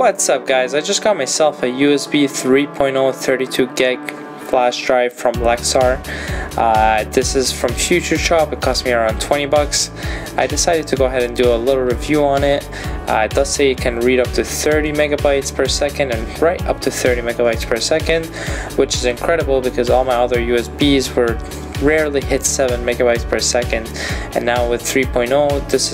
What's up guys, I just got myself a USB 3.0 32 gig flash drive from Lexar. This is from Future Shop. It cost me around 20 bucks. I decided to go ahead and do a little review on it. It does say it can read up to 30 megabytes per second and write up to 30 megabytes per second, which is incredible because all my other USBs were rarely hit 7 megabytes per second, and now with 3.0 this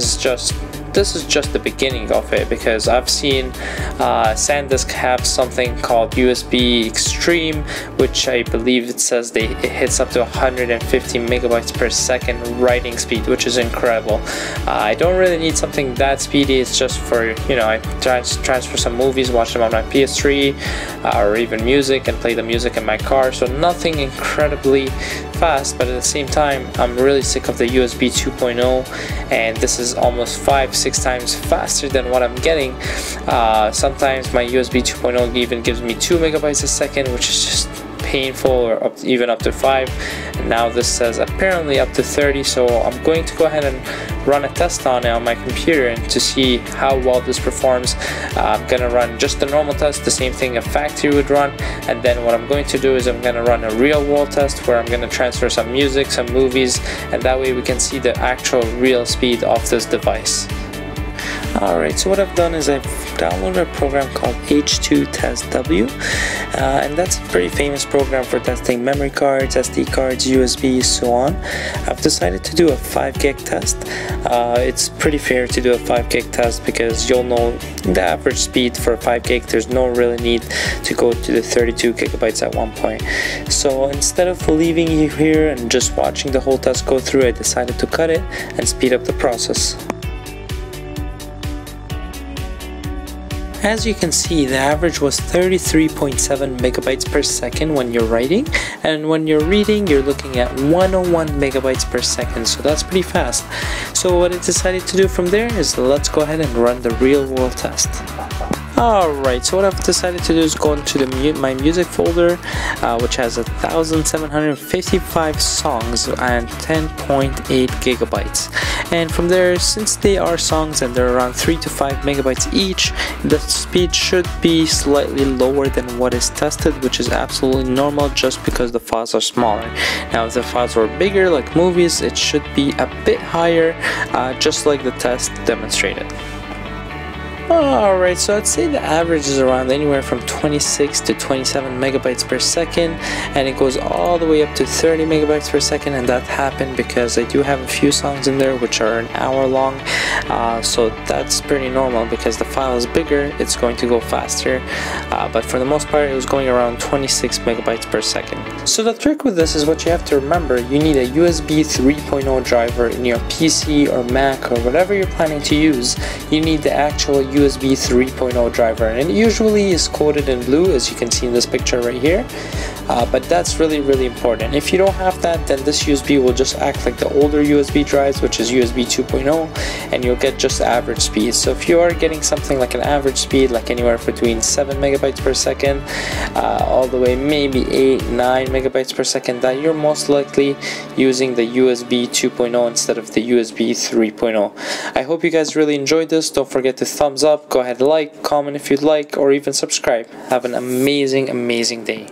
is just the beginning of it, because I've seen SanDisk have something called USB Extreme, which I believe it says it hits up to 150 megabytes per second writing speed, which is incredible. I don't really need something that speedy. It's just for, you know, I transfer some movies, watch them on my PS3 or even music, and play the music in my car, so nothing incredibly fast. But at the same time, I'm really sick of the USB 2.0, and this is almost 5-6 times faster than what I'm getting. Sometimes my USB 2.0 even gives me 2 megabytes a second, which is just painful, or even up to 5, and now this says apparently up to 30. So I'm going to go ahead and run a test on it on my computer and to see how well this performs. I'm gonna run just the normal test, the same thing a factory would run, and then what I'm going to do is I'm gonna run a real world test where I'm gonna transfer some music, some movies, and that way we can see the actual real speed of this device. Alright, so what I've done is I've downloaded a program called H2TestW, and that's a pretty famous program for testing memory cards, SD cards, USBs, so on. I've decided to do a 5 gig test. It's pretty fair to do a 5 gig test because you'll know the average speed for a 5 gig. There's no really need to go to the 32 gigabytes at one point. So instead of leaving you here and just watching the whole test go through, I decided to cut it and speed up the process. As you can see, the average was 33.7 megabytes per second when you're writing, and when you're reading you're looking at 101 megabytes per second, so that's pretty fast. So what I decided to do from there is let's go ahead and run the real world test. Alright, so what I've decided to do is go into my music folder, which has 1,755 songs and 10.8 gigabytes. And from there, since they are songs and they're around 3 to 5 megabytes each, the speed should be slightly lower than what is tested, which is absolutely normal just because the files are smaller. Now if the files were bigger like movies, it should be a bit higher, just like the test demonstrated. Alright, so I'd say the average is around anywhere from 26 to 27 megabytes per second, and it goes all the way up to 30 megabytes per second, and that happened because I do have a few songs in there which are an hour long, so that's pretty normal. Because the file is bigger, it's going to go faster, but for the most part it was going around 26 megabytes per second. So the trick with this is, what you have to remember, you need a USB 3.0 driver in your PC or Mac or whatever you're planning to use. You need the actual USB 3.0 driver, and it usually is coded in blue, as you can see in this picture right here, but that's really important. If you don't have that, then this USB will just act like the older USB drives, which is USB 2.0, and you'll get just average speed. So if you are getting something like an average speed, like anywhere between 7 megabytes per second all the way maybe 8-9 megabytes per second, that you're most likely using the USB 2.0 instead of the USB 3.0. I hope you guys really enjoyed this. Don't forget to thumbs up, go ahead, like, comment if you'd like, or even subscribe. Have an amazing day.